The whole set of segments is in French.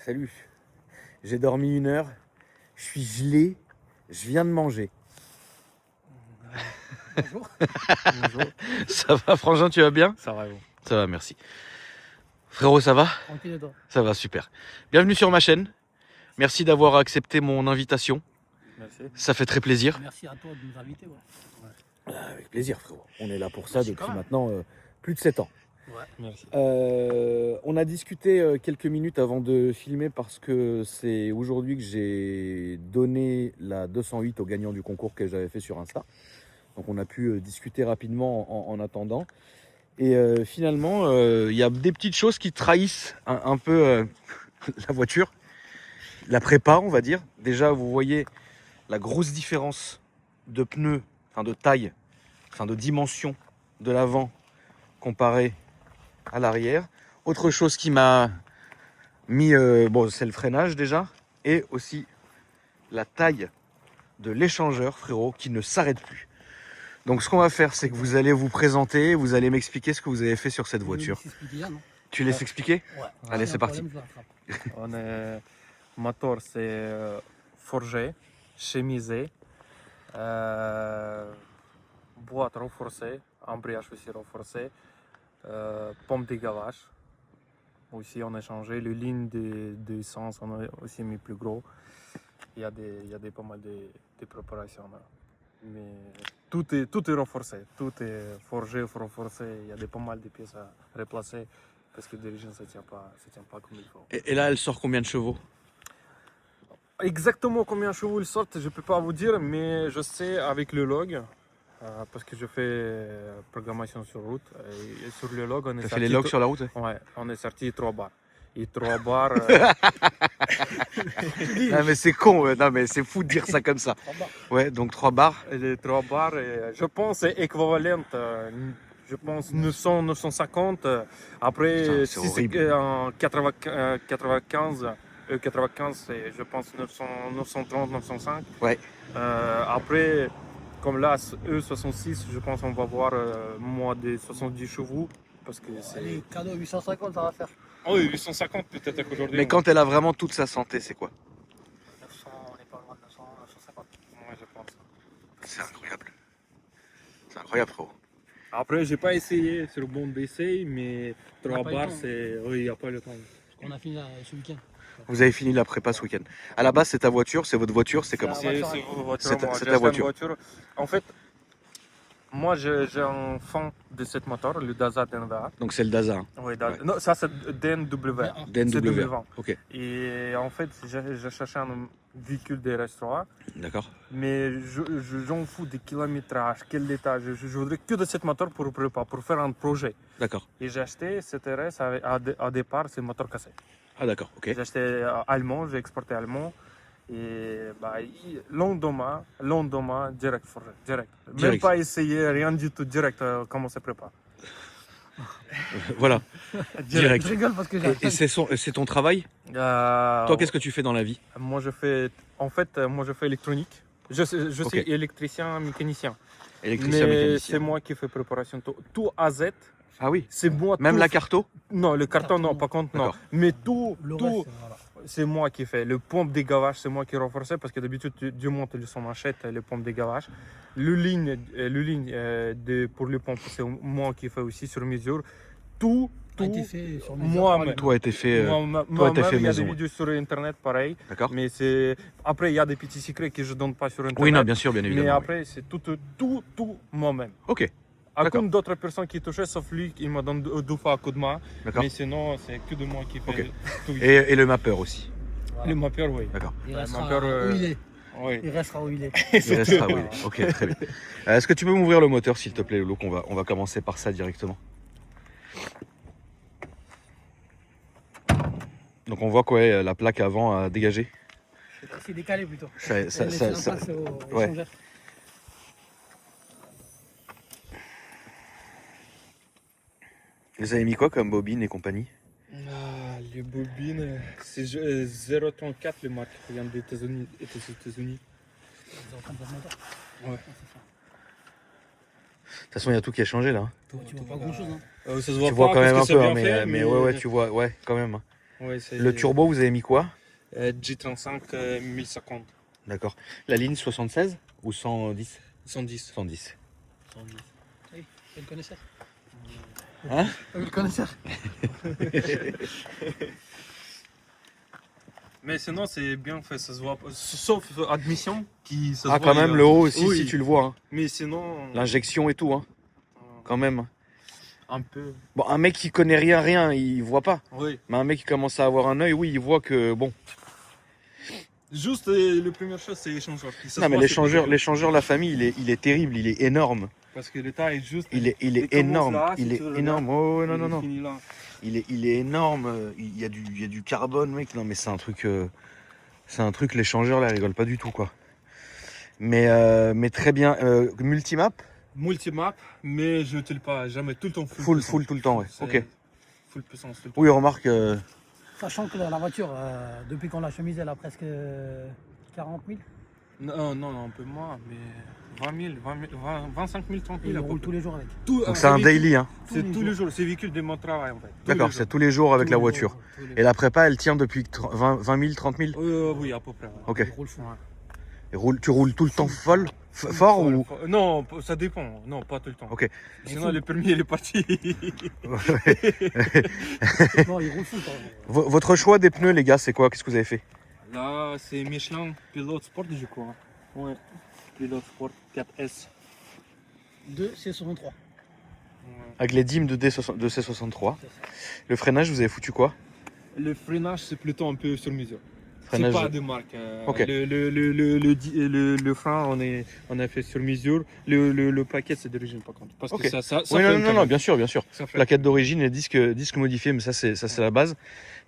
Salut. J'ai dormi 1 heure. Je suis gelé. Je viens de manger. Bonjour. Bonjour. Ça va, Frangin, tu vas bien? Ça va, bon. Ça va, merci. Frérot, ça va? Tranquille et toi? Ça va, super. Bienvenue sur ma chaîne. Merci d'avoir accepté mon invitation. Merci. Ça fait très plaisir. Merci à toi de nous inviter. Ouais. Avec plaisir, frérot. On est là pour ça Merci depuis quand même. maintenant plus de 7 ans. Ouais. Merci. On a discuté quelques minutes avant de filmer parce que c'est aujourd'hui que j'ai donné la 208 au gagnant du concours que j'avais fait sur Insta. Donc on a pu discuter rapidement en attendant. Et finalement, il y a des petites choses qui trahissent un peu la voiture, la prépa, on va dire. Déjà, vous voyez la grosse différence de pneus, enfin de taille, enfin de dimension de l'avant comparé à l'arrière. Autre chose qui m'a mis, bon, c'est le freinage déjà, et aussi la taille de l'échangeur, frérot, qui ne s'arrête plus. Donc ce qu'on va faire, c'est que vous allez vous présenter, vous allez m'expliquer ce que vous avez fait sur cette voiture. Tu laisses expliquer? Ouais. Allez, S'il y a c'est un parti. problème, je le rattrape. On est moteur, c'est forgé, chemisé, boîte renforcée, embrayage aussi renforcé, pompe de gavage. Aussi, on a changé les lignes d'essence, on a aussi mis plus gros. Il y a pas mal de préparations là. Mais tout est renforcé, tout est forgé, renforcé. Il y a pas mal de pièces à replacer parce que d'origine ça tient pas comme il faut. Et là, elle sort combien de chevaux? Exactement combien de chevaux ils sortent, je peux pas vous dire, mais je sais avec le log, parce que je fais programmation sur route. Et sur le log, on est T'as fait sorti les logs sur la route? Ouais, on est sorti 3 bars. Et 3 bars. Ah mais c'est con, non mais c'est fou de dire ça comme ça. Ouais, donc 3 barres. Les 3 bars, je pense, c'est équivalent. Je pense 900, 950. Après, Putain, c'est si c'est horrible. en 95, 95, c'est, je pense 900, 930, 905. Ouais. Après, comme là, E66, je pense qu'on va voir moins de 70 chevaux. Parce que c'est. Allez, cadeau 850, ça va faire. Ah oui, 850 peut-être qu'aujourd'hui. Mais quand elle a vraiment toute sa santé, c'est quoi? 900, on n'est pas loin de 900, 950. Ouais, je pense. C'est incroyable. C'est incroyable, frérot. Après, j'ai pas essayé sur le bon d'essai, mais On n'a 3 pas eu le bars, temps. c'est. Oui, il n'y a pas le temps. On a fini ce week-end. Vous avez fini la prépa ce week-end. À la base, c'est ta voiture, c'est votre voiture, c'est comment? C'est la C'est voiture. votre C'est ta- moi, c'est j'ai ta acheté une voiture. En fait, moi, j'ai un fan de cette moteur, le Daza DNVA. Donc c'est le Daza, hein. Oui, Ouais. Non, ça c'est DNW. C'est DNW. 2020. Ok, Et en fait, j'ai cherché un véhicule de restaurant, d'accord. mais j'en fous des kilométrages, quel étage. Je voudrais que de cette moteur pour prépa, pour faire un projet. D'accord. Et j'ai acheté cette RS à départ, c'est moteur cassé. Ah d'accord, ok. J'ai acheté allemand, j'ai exporté allemand. Et bah, lendemain, direct forgé, direct. Même Direct. pas essayé, rien du tout, direct, comment ça prépare. Voilà, direct. Je rigole parce que Et c'est ton travail? Toi, qu'est-ce que tu fais dans la vie? Moi, je fais, moi, je fais électronique. Je Ok. suis électricien, mécanicien. Électricien, Mais mécanicien. c'est moi qui fais préparation, tout à Z. Ah oui. C'est moi. Même tout la carto? Non, le carton, non, Carton, par contre, non. D'accord. Mais tout, Le tout, reste, voilà. c'est moi qui fais. Le pompe de gavage, c'est moi qui renforçais parce que d'habitude, Dieu monte son machette, le pompe de gavage. Le ligne pour le pompe, c'est moi qui fais aussi sur mesure. Tout, A été fait sur mesure. moi-même. Tout a été fait, Moi-même, fait il y a des maison. vidéos sur Internet, pareil. D'accord. Mais c'est... Après, il y a des petits secrets que je ne donne pas sur Internet. Oui, non, bien sûr, bien évidemment. Mais oui. après, c'est tout moi-même. Ok, À D'accord. comme d'autres personnes qui touchaient, sauf lui, il me donne 2 fois un coup de main. d'accord. Mais sinon, c'est que de moi qui fait Ok. tout. Et le mappeur aussi. Voilà. Le mappeur, oui. D'accord. Il Ouais, restera mon père, où il est. Oui. Il restera où il est. Il restera, oui. Ok, très bien. Est-ce que tu peux m'ouvrir le moteur, s'il te plaît, Lolo? On va commencer par ça directement. Donc on voit quoi, la plaque avant a dégagé. C'est décalé plutôt. Ça- Elle ça- laisse ça- la ça- place au ouais. échangeur. Vous avez mis quoi comme bobine et compagnie? Ah, les bobines, c'est 034 le marque qui vient des États-Unis. Ils ont comme ça, moteur. Ouais. C'est ça. De toute façon, il y a tout qui a changé là. Tu vois pas grand chose. Hein. Ça se voit Tu vois pas quand parce même que un c'est peu, bien hein, fait, mais ouais, tu vois, ouais, quand même. Ouais, c'est Le turbo, vous avez mis quoi? G35 1050. D'accord. La ligne 76 ou 110? 110. 110. 110. Oui, c'est le connaisseur. Hein? Oui, le connaisseur. Mais sinon, c'est bien fait, ça se voit pas. Sauf admission, qui ça se Ah, voit. quand même, le haut aussi, oui. si tu le vois. Hein. Mais sinon. L'injection et tout, hein. Quand même. Un peu. Bon, un mec qui connaît rien, il voit pas. Oui. Mais un mec qui commence à avoir un œil, oui, il voit que bon. Juste, la première chose, c'est l'échangeur. Ça se Non, mais voit, c'est pas joli. l'échangeur, la famille, il est terrible, il est énorme. Parce que le taille est juste. Il est commence énorme. là, Il si est tu le énorme. regardes, Oh, non, et non, non. finit là. Il est énorme. Il y a du carbone, mec. Non, mais c'est un truc. C'est un truc, l'échangeur, là, il rigole pas du tout, quoi. Mais très bien. Multimap? Multimap, mais je n'utilise pas jamais tout le temps Full, puissance. full tout le temps, ouais. C'est Ok. Full puissance tout le temps. Oui, remarque. Sachant que la voiture, depuis qu'on l'a chemisée, elle a presque 40 000. Non, un peu moins, mais 20 000, 25 000, 30 Et 000. il à peu roule près. tous les jours avec. Donc c'est un daily, hein. C'est tous tous les les jours, c'est le véhicule de mon travail en fait. D'accord, c'est tous les jours avec la voiture. Et la prépa, elle tient depuis 20 000, 30 000? Oui, à peu près. Ouais. Ok. Il roule fou. Et tu roules tout le temps fort ou? Non, ça dépend. Non, pas tout le temps. Ok. Sinon, le premier, il est parti. Non, il roule fou. Quoi. Votre choix des pneus, les gars, c'est quoi? Qu'est-ce que vous avez fait? Là, c'est Michelin Pilote Sport, je crois. Ouais. Pilote Sport 4S. 2 C63. Ouais. Avec les dîmes de C63. C'est ça. Le freinage, vous avez foutu quoi? Le freinage, c'est plutôt un peu sur mesure. Freinage. C'est pas de marque. Ok. Le frein, on a fait sur mesure. Le plaquette, c'est d'origine, par contre. Parce Ok. que ça Oui, fait non, quand non, non, même. bien sûr, bien sûr. Ça fait. Plaquette d'origine et disque modifié, mais ça c'est la base.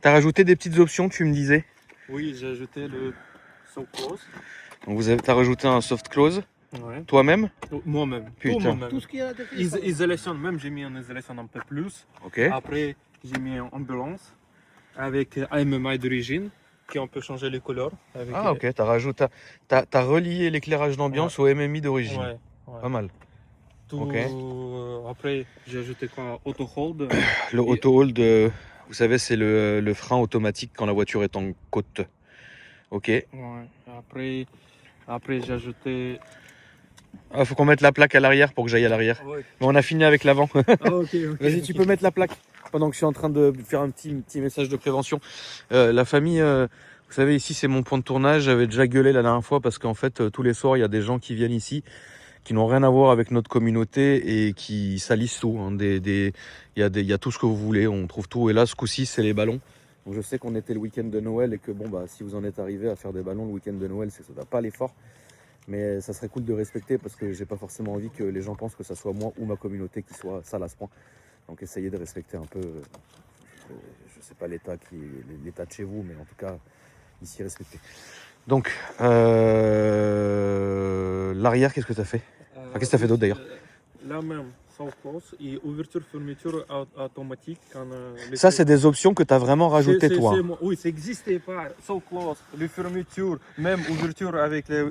T'as rajouté des petites options, tu me disais. Oui, j'ai ajouté le soft close. Donc t'as rajouté un soft close Ouais. toi-même. Moi-même. Putain. Tout moi-même. Tout ce qu'il y a derrière. Isolation, même j'ai mis une isolation un peu plus. Ok. Après, j'ai mis une ambulance avec AMMI d'origine, qui on peut changer les couleurs. Avec, Ah ok, t'as relié l'éclairage d'ambiance au MMI d'origine. Ouais, ouais. Pas mal. Tout, Ok. Après, j'ai ajouté quoi? Auto hold. Le auto hold, vous savez, c'est le frein automatique quand la voiture est en côte. Ok. Ouais. Après j'ai ajouté. Ah, faut qu'on mette la plaque à l'arrière pour que j'aille à l'arrière. Ouais. Mais on a fini avec l'avant. Ah, ok. Vas-y, tu peux mettre la plaque pendant que je suis en train de faire un petit message de prévention. La famille, vous savez, ici c'est mon point de tournage. J'avais déjà gueulé la dernière fois parce qu'en fait, tous les soirs, il y a des gens qui viennent ici qui n'ont rien à voir avec notre communauté et qui salissent tout. Hein. Il y a tout ce que vous voulez, on trouve tout. Et là, ce coup-ci, c'est les ballons. Donc je sais qu'on était le week-end de Noël et que bon, bah, si vous en êtes arrivé à faire des ballons le week-end de Noël, ça va pas aller fort. Mais ça serait cool de respecter parce que j'ai pas forcément envie que les gens pensent que ça soit moi ou ma communauté qui soit sale à ce point. Donc essayez de respecter un peu, je sais pas l'état de chez vous, mais en tout cas ici respectez. Donc l'arrière, qu'est-ce que tu as fait? Qu'est-ce que t'as fait d'autre, d'ailleurs? Là même, sans close et ouverture fermeture automatique. Quand, Ça c'est des options que tu as vraiment rajoutées toi. Oui, ça n'existait pas. So close, les fermetures, même ouverture avec les.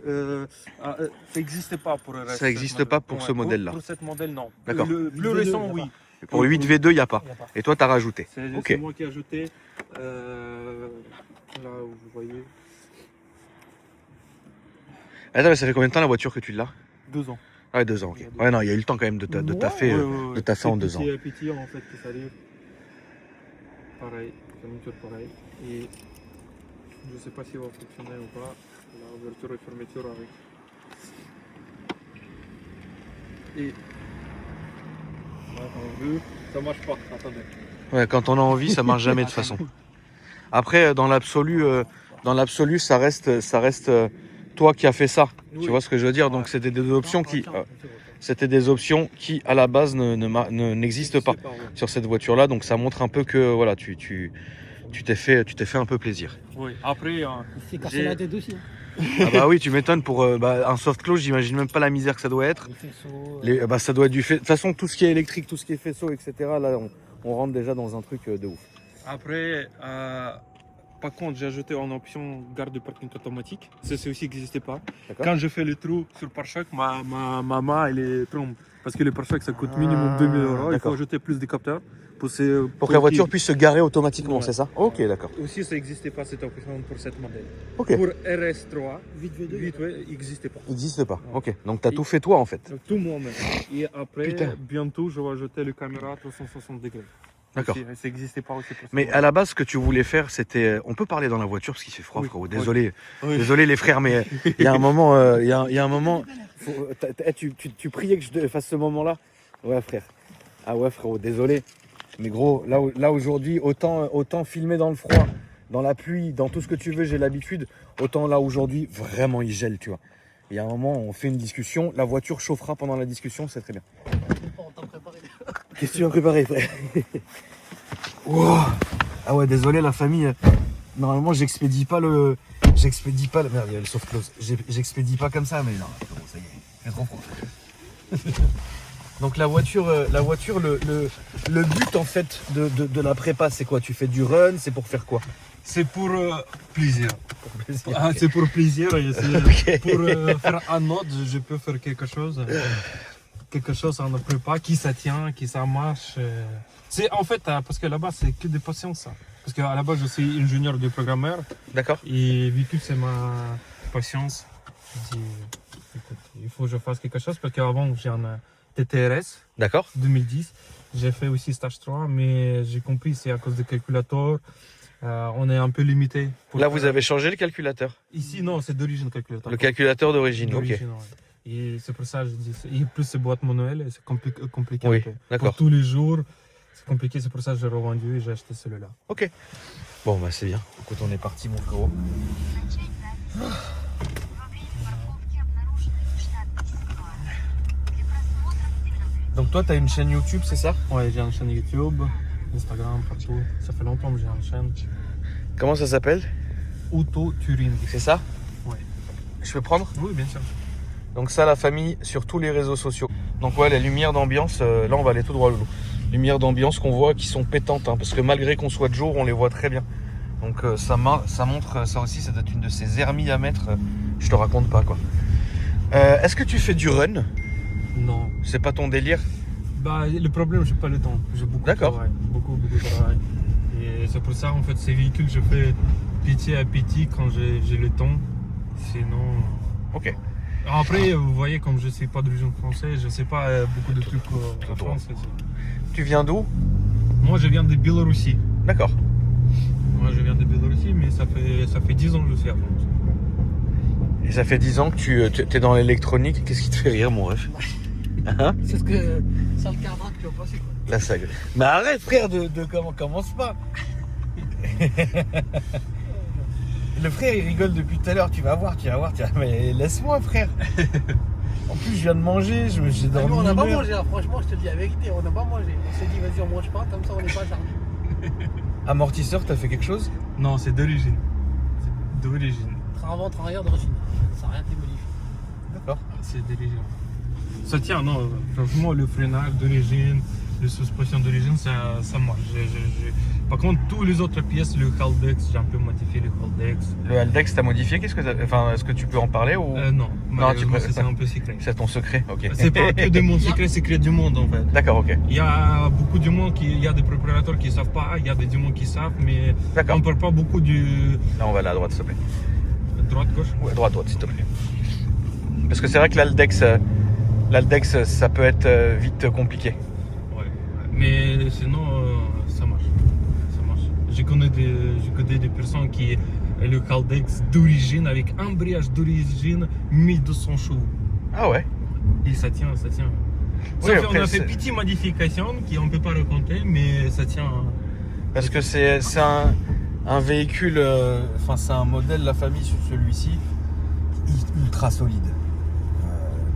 Ça n'existait pas pour le reste. Ça n'existe pas pour ce modèle-là. Pour cette modèle, non. D'accord. Le plus V2, récent, il y a oui. Pour le 8V2, il n'y a pas. Il y a pas. Et toi, tu as rajouté. C'est Ok. moi qui ai ajouté. Là où vous voyez. Attends, mais ça fait combien de temps la voiture que tu l'as? 2 ans. Ah ouais, 2 ans, ok. Ouais, non, il y a eu le temps quand même de taffer, de taffer en 2 ans. C'est petit en fait qui s'arrive. Pareil, fermeture pareil. Et je sais pas si va fonctionner ou pas. La ouverture et fermeture avec. Et. Ouais, on veut. Ça marche pas, attendez. Ouais, quand on a envie, ça marche jamais de toute façon. Après, dans l'absolu, ça reste toi qui as fait ça. Oui. Tu vois ce que je veux dire? Donc c'était des options qui, à la base, n'existent pas sur cette voiture-là. Donc ça montre un peu que voilà, tu t'es fait un peu plaisir. Oui, après. Il s'est cassé la tête aussi. Ah bah oui, tu m'étonnes pour un soft close, j'imagine même pas la misère que ça doit être. Les faisceaux. Ça doit être du fait. De toute façon, tout ce qui est électrique, tout ce qui est faisceau, etc. Là, on rentre déjà dans un truc de ouf. Après, par contre, j'ai ajouté en option garde de parking automatique. Ça, c'est aussi n'existait pas. D'accord. Quand je fais le trou sur le pare-choc, ma main, elle est trompe. Parce que le pare-choc, ça coûte minimum 2000 €. Il faut d'accord. ajouter plus de capteurs. Pour que la voiture puisse se garer automatiquement, Ouais. c'est ça? Ok, d'accord. Aussi, ça n'existait pas cette option pour cette modèle. Ok. Pour RS3, 8V2. vite, ouais, il n'existait pas. Il n'existe pas. Ok. Donc tu as tout fait toi en fait. Donc, tout moi-même. Et après, Putain. bientôt, je vais ajouter le caméra 360 degrés. D'accord. Aussi, ça n'existait pas aussi pour ça. Mais à la base, ce que tu voulais faire, c'était. On peut parler dans la voiture parce qu'il fait froid, Oui, frérot. oui. Désolé, Oui. désolé les frères, mais il y a un moment, il y a un moment. Tu priais que je fasse ce moment-là? Ouais, frère. Ah ouais, frérot. Désolé. Mais gros, là aujourd'hui, autant filmer dans le froid, dans la pluie, dans tout ce que tu veux, j'ai l'habitude. Autant là aujourd'hui, vraiment, il gèle, tu vois. Il y a un moment, on fait une discussion, la voiture chauffera pendant la discussion, c'est très bien. On t'a préparé. Qu'est-ce que tu as préparé, frère? Wow. Ah ouais, désolé la famille. Normalement, j'expédie pas le. Merde, il y a le soft close. J'expédie pas comme ça, mais non, ça y est, il fait trop froid. Donc la voiture, le but en fait de la prépa, c'est quoi? Tu fais du run, c'est pour faire quoi? C'est pour plaisir. plaisir. Ah, c'est pour plaisir. Et c'est Ok. pour faire un autre, je peux faire quelque chose. Quelque chose en prépa qui ça tient, qui ça marche. C'est en fait, parce que là-bas, c'est que des patience. Ça. Parce qu'à la base, je suis ingénieur de programmeur. D'accord. Et véhicule, c'est ma patience. Je dis, écoute, il faut que je fasse quelque chose parce qu'avant, j'ai un TTRS D'accord. 2010. J'ai fait aussi stage 3, mais j'ai compris c'est à cause du calculateur. On est un peu limité. Là, vous avez changé le calculateur. Ici, non, c'est d'origine calculateur. Le calculateur d'origine, ok. D'origine, ouais. Et c'est pour ça que je dis ça. Et plus c'est boîte manuelle, et c'est compliqué Oui, un peu. d'accord. Pour tous les jours, c'est compliqué. C'est pour ça que j'ai revendu et j'ai acheté celui-là. Ok. Bon, bah c'est bien. Écoute, on est parti, mon frérot. Donc toi, tu as une chaîne YouTube, c'est ça? Ouais, j'ai une chaîne YouTube, Instagram, partout. Ça fait longtemps que j'ai une chaîne. Comment ça s'appelle? Auto Turing. C'est ça? Ouais. Je peux prendre? Oui, bien sûr. Donc ça, la famille, sur tous les réseaux sociaux. Donc ouais, les lumières d'ambiance, là on va aller tout droit, Loulou. Lumières d'ambiance qu'on voit qui sont pétantes, hein, parce que malgré qu'on soit de jour, on les voit très bien. Donc ça montre, ça aussi, ça doit être une de ces hermies à mettre, je te raconte pas quoi. Est-ce que tu fais du run? Non. C'est pas ton délire? Bah, le problème, j'ai pas le temps. J'ai beaucoup de D'accord. travail. Beaucoup de travail. Et c'est pour ça, en fait, ces véhicules, je fais petit à petit quand j'ai le temps. Sinon. Ok. Après, vous voyez, comme je ne suis pas d'origine française, je ne sais pas beaucoup de trucs en droit. France. Tu viens d'où? Moi, je viens de Biélorussie. D'accord. Moi, je viens de Biélorussie, mais ça fait 10 ans que je suis à France. Et ça fait 10 ans que tu es dans l'électronique. Qu'est-ce qui te fait rire, mon ref? Hein? C'est ce que ça le cadre que tu as passé quoi. La saga. Mais arrête, frère, commence pas. Le frère, il rigole depuis tout à l'heure. Tu vas voir. Mais laisse-moi, frère. En plus, je viens de manger. J'ai Nous, dormi. on n'a une pas heure. mangé, hein. Franchement, je te dis la vérité, on n'a pas mangé. On s'est dit, vas-y, on mange pas, comme ça on n'est pas acharné. Amortisseur, t'as fait quelque chose? Non, c'est d'origine. C'est d'origine. Train avant, train arrière d'origine. Ça n'a rien été modifié. D'accord. C'est d'origine. Ça tient, non. Franchement, le freinage d'origine, les suspensions d'origine, ça marche. Par contre, toutes les autres pièces, le Haldex, j'ai un peu modifié le Haldex. Le Haldex, t'as modifié? Est-ce que tu peux en parler ou Non, tu malheureusement, préfères c'est pas. un peu secret. C'est ton secret? Ok. C'est pas que de mon secret, c'est secret du monde en fait. D'accord, ok. Il y a beaucoup de monde il y a des propriétaires qui ne savent pas, il y a des gens qui savent, mais D'accord. on ne parle pas beaucoup du Là, on va aller à droite, s'il te plaît. droite-gauche. Ouais, droite, s'il te plaît. Parce que c'est vrai que l'Haldex, ça peut être vite compliqué. Ouais. Mais sinon, ça marche. Ça marche. Je connais des personnes qui ont le Haldex d'origine, avec embrayage d'origine, 1200 chevaux. Ah ouais? Et ça tient, ça tient. Oui, Sauf après, qu'on a fait c'est- petite modification qu'on ne peut pas raconter, mais ça tient. Parce que c'est un véhicule, c'est un modèle, la famille sur celui-ci, ultra solide.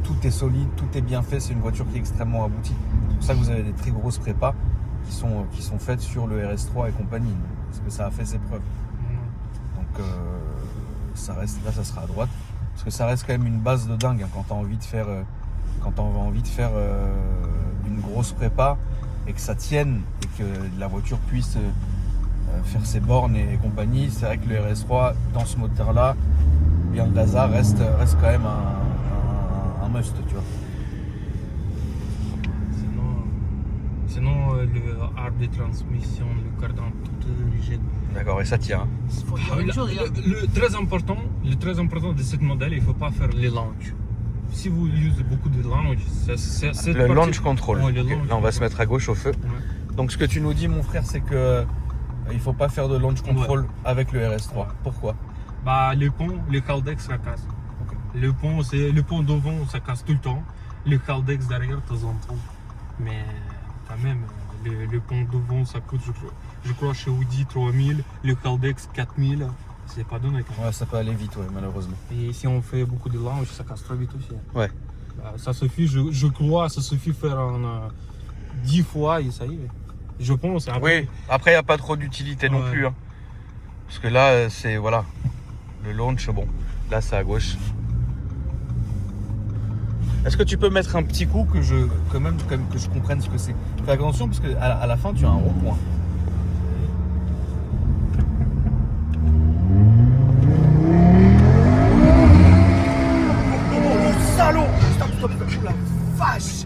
Tout est solide, tout est bien fait, c'est une voiture qui est extrêmement aboutie. C'est pour ça que vous avez des très grosses prépas qui sont faites sur le RS3 et compagnie, parce que ça a fait ses preuves. Donc ça reste, là ça sera à droite, parce que ça reste quand même une base de dingue hein, quand tu as envie de faire, une grosse prépa et que ça tienne et que la voiture puisse faire ses bornes et compagnie. C'est vrai que le RS3 dans ce moteur-là, bien le Daza reste quand même un must, tu vois. Sinon, le arbre de transmission, le cardan, tout est rigide. D'accord, et ça tient. Il faut dire une chose, regarde. Le très important de ce modèle, il ne faut pas faire les launches. Si vous utilisez beaucoup de launch, c'est Le launch control. Ouais, le Ok, launch là, on va se control. mettre à gauche au feu. Ouais. Donc, ce que tu nous dis, mon frère, c'est que il faut pas faire de launch control avec le RS3. Pourquoi? Bah, le pont, le Haldex, ça casse. Ok. Le pont devant, ça casse tout le temps. Le Haldex derrière, de temps en temps. Mais quand même, le pont devant, ça coûte, je crois, chez Audi 3000, le Haldex 4000. C'est pas donné quand même. Ouais, ça peut aller vite, ouais, malheureusement. Et si on fait beaucoup de launch, ça casse très vite aussi. Ouais. Bah, ça suffit, je crois, ça suffit faire 10 fois et ça y est. Je pense. Après, Oui, après, il n'y a pas trop d'utilité non Ouais. plus. Hein. Parce que là, c'est, voilà, le launch, bon, là, c'est à gauche. Est-ce que tu peux mettre un petit coup que je comprenne ce que c'est? Fais attention, parce qu'à la fin, tu as un rond-point. Oh, le salaud! Stop, stop, stop, oh la vache!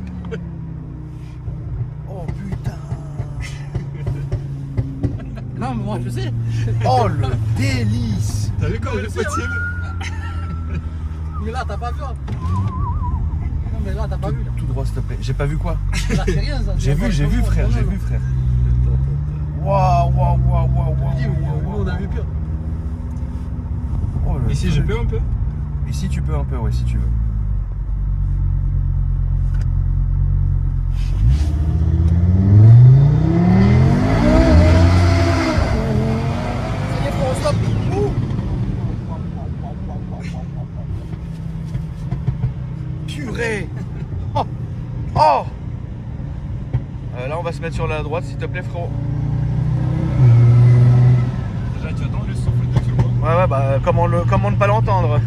Oh, putain! Non, mais moi je sais. Oh, le délice! t'as vu comme il est petit? Mais là, t'as pas vu. Hein. Non, mais là, t'as pas vu. Là, Tout droit, s'il te plaît. J'ai pas vu quoi? là c'est rien ça. J'ai vu, frère, j'ai vu, frère. Waouh, waouh, waouh, waouh, waouh. Nous, on a vu pire. Oh, le Ici, je truc. peux un peu? Ici, tu peux un peu, ouais, si tu veux. Ça y est, faut on stop. Purée! Oh! Oh! Là, on va se mettre sur la droite, s'il te plaît, frérot. Déjà, tu attends le souffle de turbo. Ouais, bah, comment ne pas l'entendre?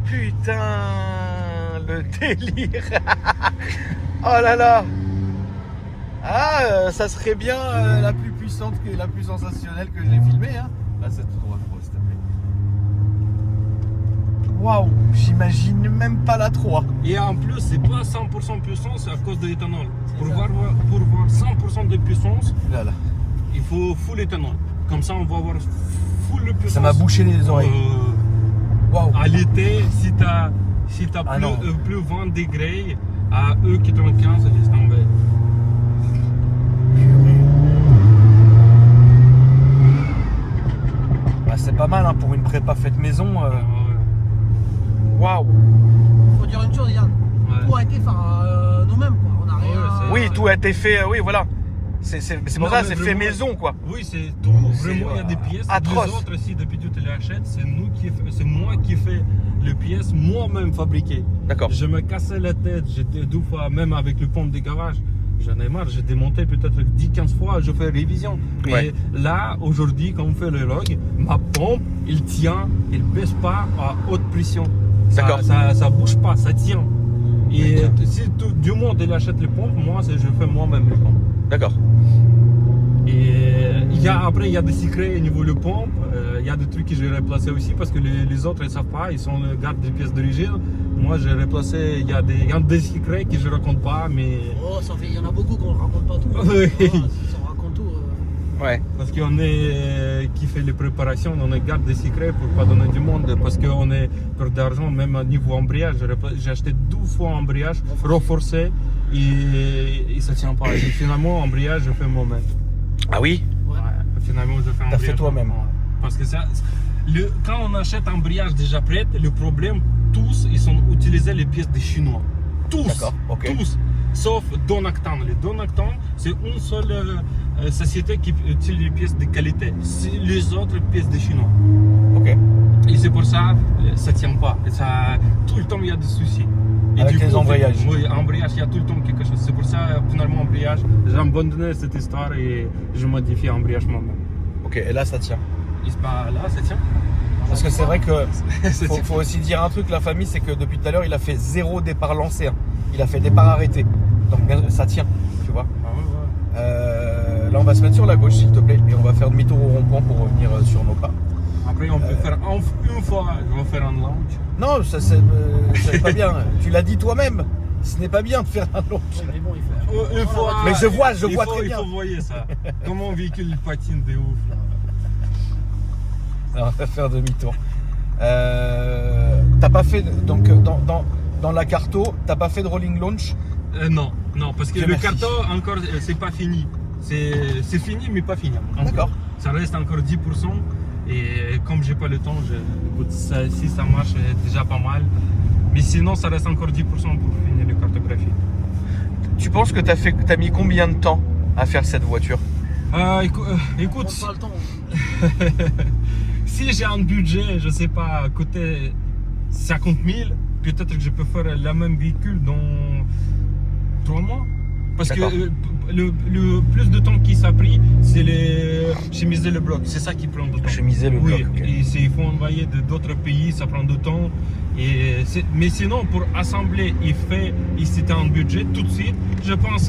Putain, le délire! Oh là là! Ah, ça serait bien la plus puissante, la plus sensationnelle que j'ai filmée, hein? Là, c'est tout droit, gros, s'il te plaît. Waouh, j'imagine même pas la 3. Et en plus, c'est pas 100% puissance à cause de l'éthanol. Pour voir 100% de puissance, Là, là. il faut full éthanol. Comme ça, on va avoir full de puissance. Ça m'a bouché les oreilles. Waouh. À l'été, si t'as Ah non. plus 20 degrés, à E95, laisse tomber. Bah, c'est pas mal hein, pour une prépa faite maison. Waouh. Faut dire une chose, regarde. Ouais. Tout a été fait nous-mêmes, quoi. On a rien. c'est- Oui, tout a été fait. Oui, voilà. C'est pour Non, ça, mais c'est fait vraiment- maison, quoi. Oui, c'est tout. C'est, Vraiment, il y a des pièces. atroce. Les autres, si depuis tu te les achètes, c'est moi qui fais les pièces moi-même fabriquées. D'accord. Je me cassais la tête, j'étais 2 fois, même avec le pompe de garage. J'en ai marre, j'ai démonté peut-être 10-15 fois, je fais révision. Ouais. Et là, aujourd'hui, quand on fait le log, ma pompe, il tient, il baisse pas à haute pression. D'accord. Ça bouge pas, ça tient. Et si tout du monde il achète les pompes, moi, je fais moi-même les pompes. D'accord. Et après, il y a des secrets au niveau de pompe. Il y a des trucs que j'ai replacés aussi parce que les autres ne savent pas. Ils sont gardent des pièces d'origine. Moi, j'ai replacé. Il y a des secrets que je ne raconte pas. Mais Oh, ça fait, il y en a beaucoup qu'on raconte pas tout. Oui. Si on raconte tout. Ouais. parce qu'on est qui fait les préparations, on garde des secrets pour pas donner du monde. Parce qu'on est peur d'argent, même au niveau embrayage. J'ai acheté 2 fois embrayage renforcé et ça tient pas. Et finalement, embrayage, je fais moi-même. Ah oui? Ouais. Ouais, finalement, je fais un T'as fait embrayage toi-même. moi. Parce que ça, quand on achète un embrayage déjà prêt, le problème, tous, ils ont utilisé les pièces des Chinois. Tous. D'accord, ok. Tous. Sauf Donactan. Les Donactan, c'est une seule société qui utilise les pièces de qualité. C'est les autres pièces des Chinois. Ok. Et c'est pour ça, ça tient pas. Et ça, tout le temps, il y a des soucis. Et Avec du les coup, embrayages. Oui, embrayage, il y a tout le temps quelque chose. C'est pour ça, finalement, embrayage, j'ai abandonné cette histoire et je modifie embrayage moi-même. Ok, et là, ça tient. Et c'est pas là, ça tient. Parce que c'est vrai que Ça tient. faut aussi dire un truc, la famille, c'est que depuis tout à l'heure, il a fait 0 départ lancé. Hein. Il a fait départ arrêté. Donc bien, ça tient, tu vois. Ah ouais, ouais. Là, on va se mettre sur la gauche, s'il te plaît, et on va faire demi-tour au rond-point pour revenir sur nos pas. Après, on peut faire une fois, je vais faire un launch. Non, ça c'est pas bien. Tu l'as dit toi-même. Ce n'est pas bien de faire un launch. Mais bon, il fait. Une fois, Mais je vois très bien. Il faut voir ça. Comment un véhicule patine de ouf. Là. Alors, on va faire demi-tour. T'as pas fait donc dans la carto, t'as pas fait de rolling launch? Non, parce que Dieu le merci. carton encore, c'est pas fini. C'est fini, mais pas fini. Encore. D'accord. Ça reste encore 10%. Et comme j'ai pas le temps, écoute, si ça marche, c'est déjà pas mal. Mais sinon, ça reste encore 10% pour finir la cartographie. Tu penses que t'as mis combien de temps à faire cette voiture? Écoute, On prend le temps. si j'ai un budget, je sais pas, à côté 50 000, peut-être que je peux faire le même véhicule dans 3 mois. Parce que D'accord. le plus de temps qui ça a pris, c'est les chemiser le bloc. C'est ça qui prend du temps. Chemiser le Oui, bloc, ok. et il faut envoyer d'autres pays, ça prend du temps. Mais sinon, pour assembler et faire, et c'était un budget tout de suite, je pense,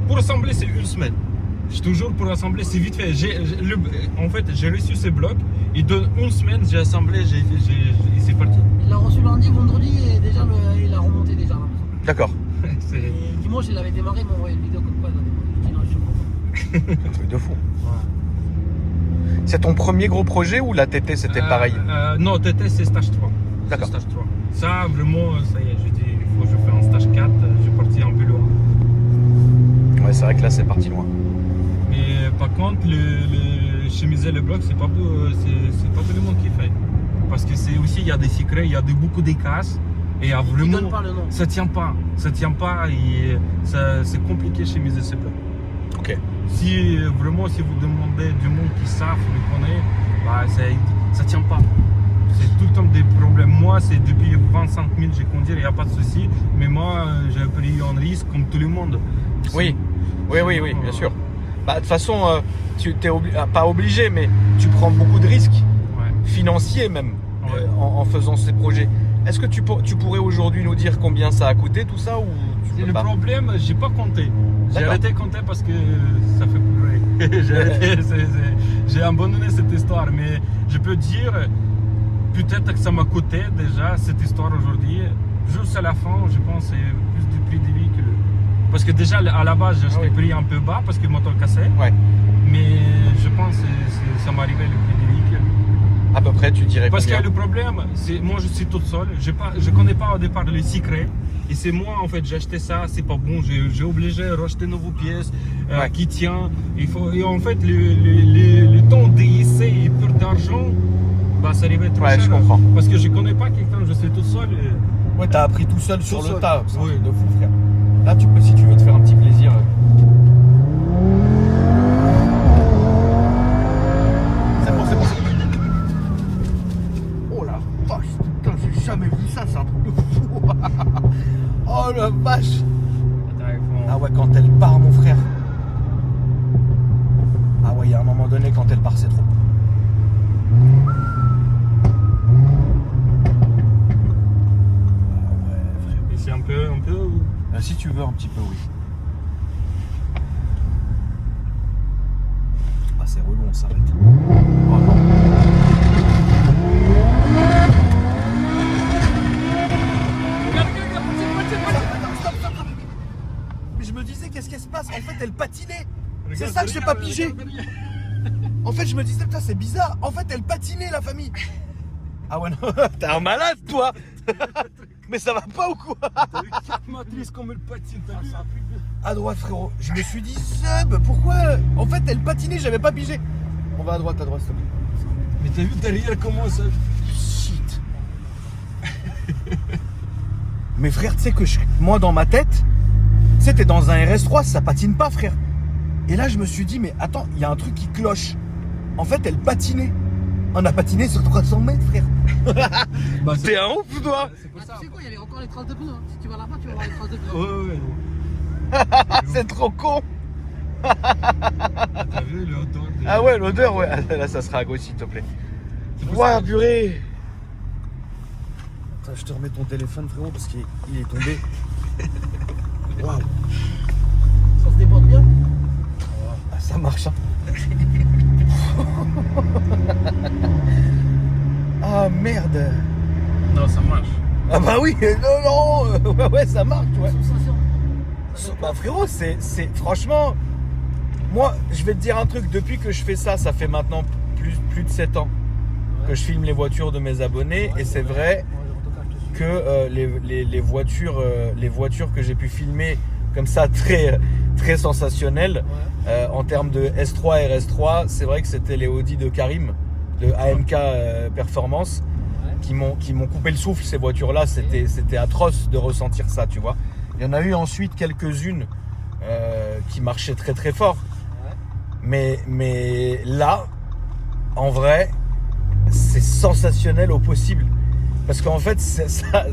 pour assembler, c'est une semaine. Toujours pour assembler, c'est vite fait. En fait, j'ai reçu ces blocs et dans une semaine, j'ai assemblé, c'est parti. Il l'a reçu lundi, vendredi, et déjà il a remonté déjà. Là. D'accord. C'est- Et dimanche, il avait démarré, il m'a envoyé une vidéo comme quoi il a démarré. Je dis non, je suis content. Un truc de fou. C'est ton premier gros projet ou la TT c'était pareil? Non, TT, c'est stage 3. D'accord. C'est stage 3. Ça, vraiment, ça y est, j'ai dit, il faut que je fasse un stage 4. J'ai parti un peu loin. Ouais, c'est vrai que là c'est parti loin. Mais par contre, le chemiser le bloc, c'est pas tout le monde qui fait. Parce que c'est aussi, il y a des secrets, il y a beaucoup de casses. Et il y a Il vraiment. donne pas le nom. Ça tient pas. Et c'est compliqué chemiser ce bloc. Ok. Si vraiment, si vous demandez du monde qui savent, le connaît, bah, ça tient pas. C'est tout le temps des problèmes. Moi, c'est depuis 25 000, j'ai conduire, il n'y a pas de souci. Mais moi, j'ai pris un risque comme tout le monde. Oui, bien sûr. Bah, de toute façon, tu t'es pas obligé, mais tu prends beaucoup de risques, Ouais. financiers même, Ouais. en faisant ces projets. Est-ce que tu pourrais aujourd'hui nous dire combien ça a coûté tout ça ou tu peux Le pas? problème, j'ai pas compté. J'ai D'accord. arrêté de compter parce que ça fait pleurer. J'ai arrêté, j'ai abandonné cette histoire. Mais je peux dire, peut-être que ça m'a coûté déjà cette histoire aujourd'hui. Juste à la fin, je pense que c'est plus du prix du véhicule. Parce que déjà à la base, j'ai acheté oui. prix un peu bas parce que le moteur cassait. Ouais. Mais je pense que ça m'arrivait le prix du véhicule. À peu près, tu dirais Parce que combien? le problème, c'est moi je suis toute seule, je connais pas au départ les secrets. Et c'est moi en fait, j'ai acheté ça, c'est pas bon, j'ai obligé de racheter de nouvelles pièces Ouais. qui tient. Et en fait, le temps d'essai et peu d'argent, bah ça arrivait trop Ouais, cher. je comprends. Parce que je connais pas quelqu'un, je suis toute seule. Et... Ouais, t'as appris tout seul sur Tout le seul. tas, c'est un Oui. truc de fou, frère. Là, tu peux, si tu veux te faire un petit plaisir. C'est bon, c'est bon. Oh la vache, putain, j'ai jamais vu ça, c'est un truc de fou. Oh la vache. Ah ouais, quand elle part, mon frère. Ah ouais, il y a un moment donné, quand elle part, c'est trop. Ah ouais, frère. Et c'est un peu. Si tu veux, un petit peu, oui. Ah, c'est relou, on s'arrête. Oh non. Mais je me disais, qu'est-ce qui se passe? En fait, elle patinait. C'est ça que je n'ai pas pigé. En fait, je me disais, putain, c'est bizarre. En fait, elle patinait, la famille. Ah ouais, non, t'es un malade, toi. Mais ça va pas ou quoi? T'as vu 4 matrices comme elle patine, t'as vu? À droite, frérot. Je me suis dit, Seb, pourquoi? En fait, elle patinait, j'avais pas pigé. On va à droite, s'il te plaît. Mais t'as vu derrière comment ça. Shit. Mais frère, tu sais que moi, dans ma tête, tu sais, t'es dans un RS3, ça patine pas, frère. Et là, je me suis dit, mais attends, il y a un truc qui cloche. En fait, elle patinait. On a patiné sur 300 mètres, frère. Bah, T'es un ouf, toi? C'est pour Ah, ça. tu sais quoi, il y avait encore les traces de pneus. Hein. Si tu vas là-bas, tu vas voir les traces de pneus. Ouais. C'est trop con. T'as vu l'odeur de... Ah ouais, l'odeur, ouais. Là, ça sera à gauche, s'il te plaît. C'est pour Ouais, ça. purée. Attends, je te remets ton téléphone, frérot, parce qu'il est tombé. Waouh. Ça se déborde bien. Ça marche. Hein. Ah merde. Non, ça marche. Ah bah oui, non, ouais, ça marche, ouais. Sensation. Bah frérot, c'est franchement, moi, je vais te dire un truc, depuis que je fais ça, ça fait maintenant plus de 7 ans que je filme les voitures de mes abonnés, et c'est vrai que les voitures que j'ai pu filmer comme ça, très sensationnelles, en termes de S3 et RS3, c'est vrai que c'était les Audi de Karim, de AMK Performance, qui m'ont coupé le souffle. Ces voitures-là, c'était atroce de ressentir ça, tu vois. Il y en a eu ensuite quelques-unes qui marchaient très très fort, mais là, en vrai, c'est sensationnel au possible, parce qu'en fait,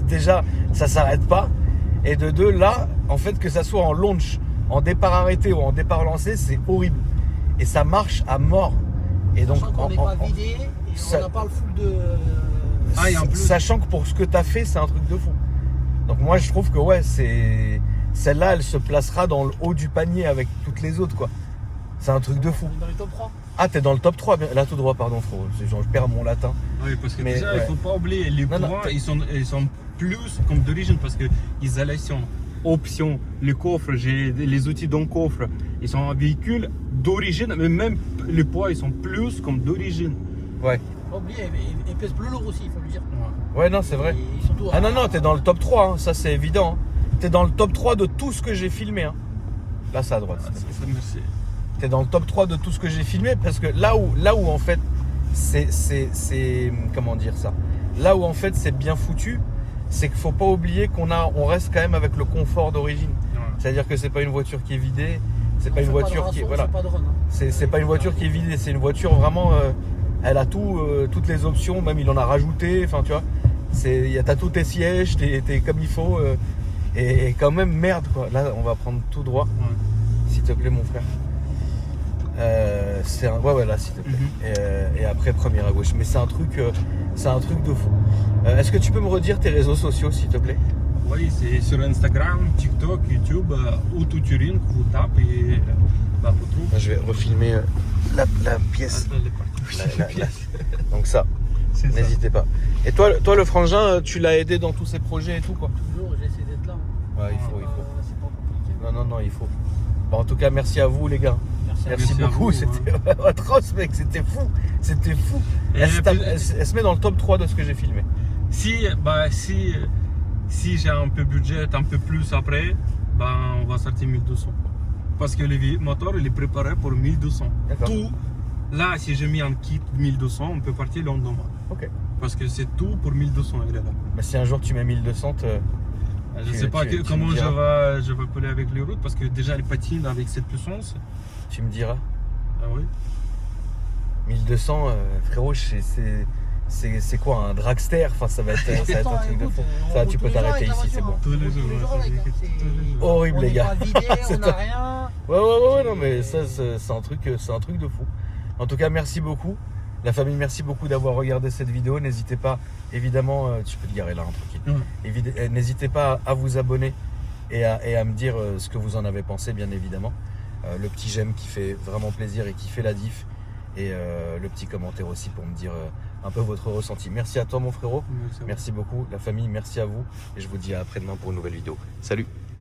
déjà, ça s'arrête pas, et de deux, là, en fait, que ça soit en launch, en départ arrêté ou en départ lancé, c'est horrible, et ça marche à mort. Et donc, on n'est pas vidé, et on n'a pas le full de... Ah, et en plus... Sachant que pour ce que tu as fait, c'est un truc de fou. Donc moi, je trouve que ouais, celle-là, elle se placera dans le haut du panier avec toutes les autres, quoi. C'est un truc de fou. Dans les top 3. Ah, t'es dans le top 3, là tout droit, pardon, frérot. Je perds mon latin. Oui, parce que Mais, déjà, ouais. il faut pas oublier, les Non, poids, ils sont plus comme d'origine, parce que isolation, option, le coffre, j'ai les outils dans le coffre, ils sont un véhicule d'origine, mais même les poids, ils sont plus comme d'origine. Ouais. Pas oublier, et pèse plus lourd aussi, il faut le dire. Ouais, non, c'est vrai. Et surtout, Ah non, t'es dans le top 3, hein, ça c'est évident. Hein. T'es dans le top 3 de tout ce que j'ai filmé. Hein. Là, c'est à droite. Merci. T'es dans le top 3 de tout ce que j'ai filmé, parce que là où en fait c'est comment dire ça, là où en fait c'est bien foutu, c'est qu'il faut pas oublier on reste quand même avec le confort d'origine. C'est-à-dire que c'est pas une voiture qui est vidée, c'est pas une voiture qui est voilà, c'est pas une voiture qui est vidée, c'est une voiture vraiment elle a toutes les options, même il en a rajouté, enfin tu vois, t'as tous tes sièges, t'es comme il faut, et quand même merde quoi. Là on va prendre tout droit, s'il te plaît mon frère. Ouais là s'il te plaît. Et après première à gauche. Mais c'est un truc de fou. Est-ce que tu peux me redire tes réseaux sociaux s'il te plaît? Oui, c'est sur Instagram, TikTok, YouTube, Autoturing, que vous tapez et vous trouvez. Je vais refilmer la pièce. Donc ça, n'hésitez pas. Et toi le frangin, tu l'as aidé dans tous ces projets et tout quoi? Toujours, j'essaie d'être là. Ouais, il faut. C'est pas compliqué. Non, il faut. Bon, en tout cas, merci à vous les gars. Merci beaucoup, vous, c'était atroce mec, c'était fou. Elle se met dans le top 3 de ce que j'ai filmé. Si j'ai un peu budget, un peu plus après, on va sortir 1200. Parce que le moteur il est préparé pour 1200. D'accord. Tout, là si j'ai mis un kit de 1200, on peut partir le lendemain. Ok. Parce que c'est tout pour 1200, il est là. Mais si un jour tu mets 1200, Je sais pas comment je vais coller avec les routes, parce que déjà les patines avec cette puissance. tu me diras. Ah oui. 1200, frérot, c'est quoi un dragster? Enfin, ça va être un truc de fou. Ça, tu peux t'arrêter ici, c'est bon. Tous les jours. Horrible, les gars. On n'est pas vidé, on n'a rien. Ouais, non, mais ça, c'est un truc de fou. En tout cas, merci beaucoup. La famille, merci beaucoup d'avoir regardé cette vidéo. N'hésitez pas, évidemment, tu peux te garer là, tranquille. N'hésitez pas à vous abonner et à me dire ce que vous en avez pensé, bien évidemment. Le petit j'aime qui fait vraiment plaisir et qui fait la diff. Et le petit commentaire aussi pour me dire un peu votre ressenti. Merci à toi, mon frérot. Merci beaucoup. La famille, merci à vous. Et je vous dis à après-demain pour une nouvelle vidéo. Salut!